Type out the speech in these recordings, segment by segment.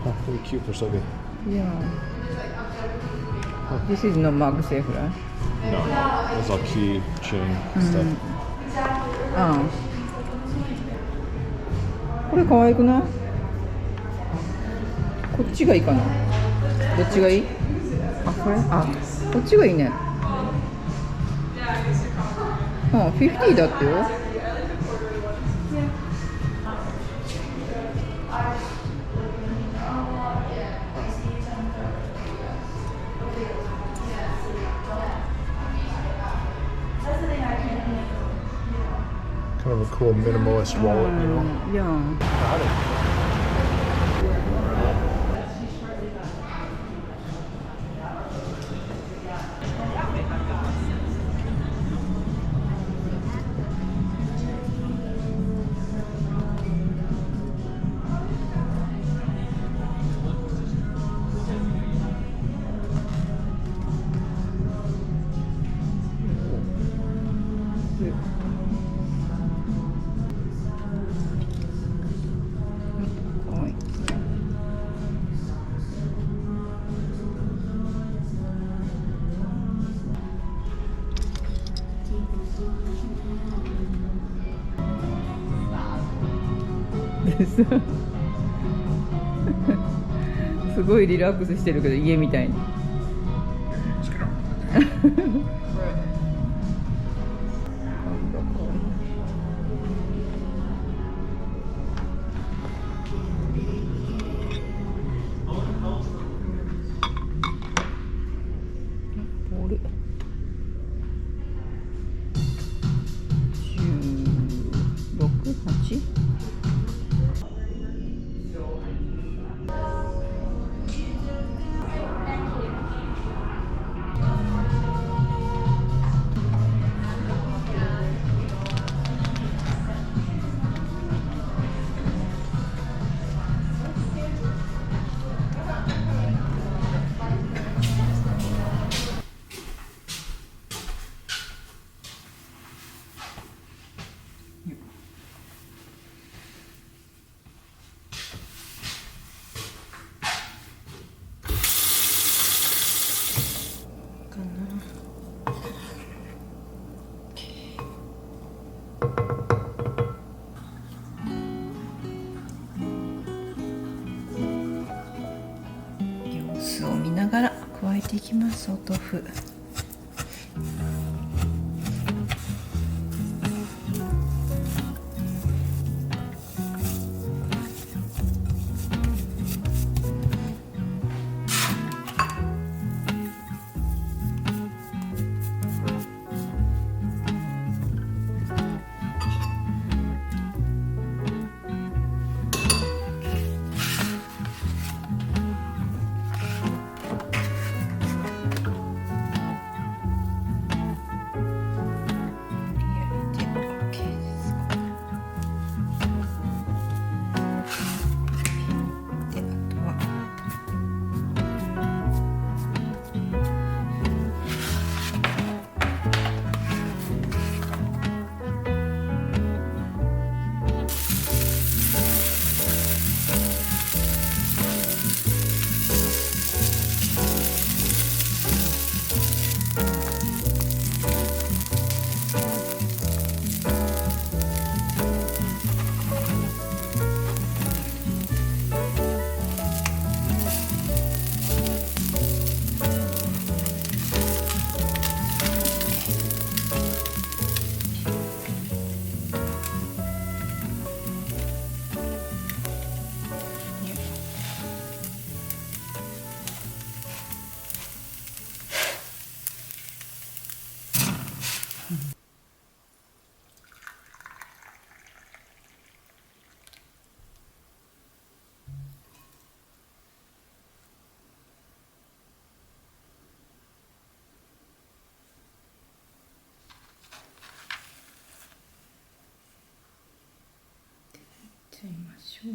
Oh, really cute for Sophie. Yeah. This is not MagSafe, right? No, it's all keychain stuff. ああ。これ可愛くない？こっちがいいかな。どっちがいい？あ、これ？あ、こっちがいいね。あ、50だってよ。Kind of a cool minimalist wallet, you know? いや。Got it.すごいリラックスしてるけど家みたいに。ボール16、8？様子を見ながら加えていきます。お豆腐。ちゃいましょう。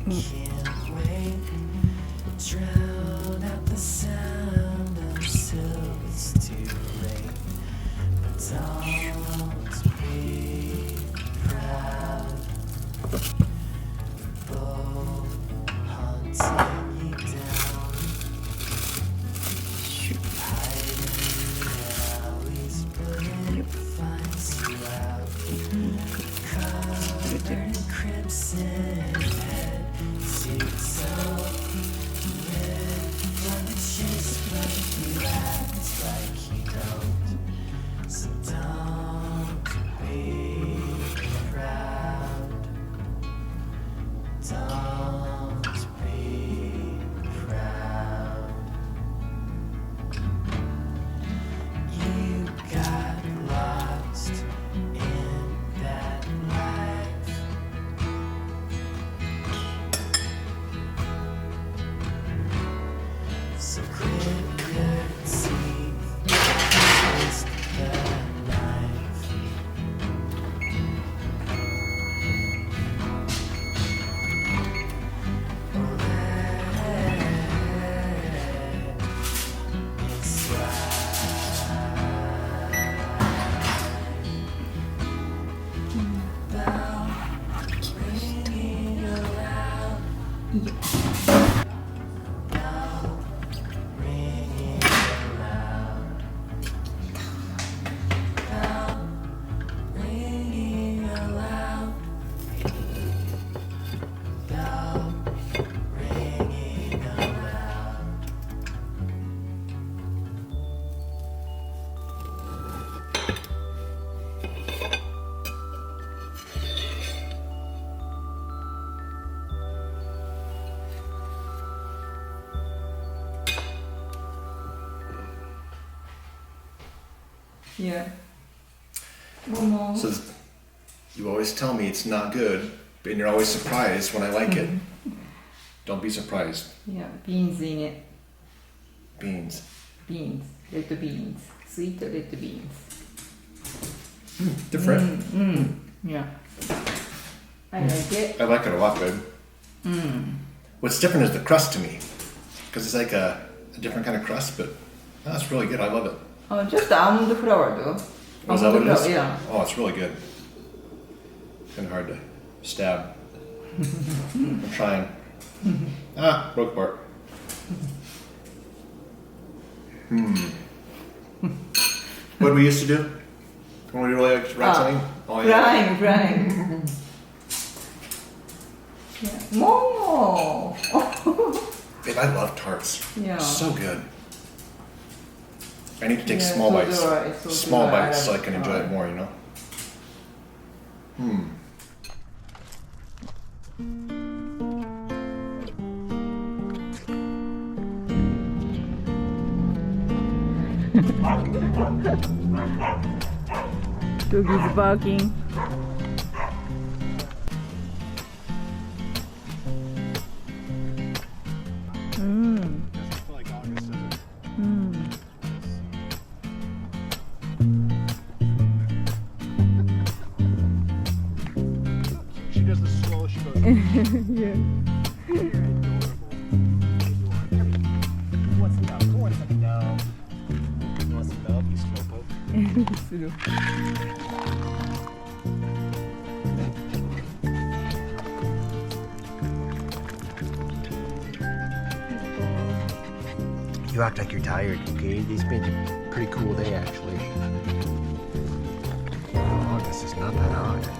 can't wait. Drown out the sound until it's too late. But don't be proud. Bow hunting you down. Hide in the alleys, but it finds you out. Covered in crimson head, suits up, red lunches, but you act like you don't. So don't be proud. Don't be proud. You got lost in that life. So grit your teeth, twist the knife. Let it ringing around, ringing around, ringing around, ringing around. Yeah. Momo. So you always tell me it's not good, and you're always surprised when I like it. Don't be surprised. Yeah, beans in it. Beans. Beans. Red beans. Sweet red beans. Different. Yeah. I like it. I like it a lot, babe. What's different is the crust to me, because it's like a different kind of crust, but that's really good. I love it. Just almond flour though. Oh, is that what it is? Yeah. Oh, it's really good. Kind of hard to stab. I'm trying. Broke apart. What did we used to do when we were like rat hunting? Oh yeah. Frying. Yeah. Momo. Babe, I love tarts. Yeah. So good. I need to take Yeah, small so bites. do I, so Small do I. bites so I like can enjoy it more, you know? Doggy's barking. She does the slowest she goes. Yeah. What's the up? What's the no? What's the up? You slowpoke. する。 You act like you're tired, okay? It's been a pretty cool day, actually. August is not that hot.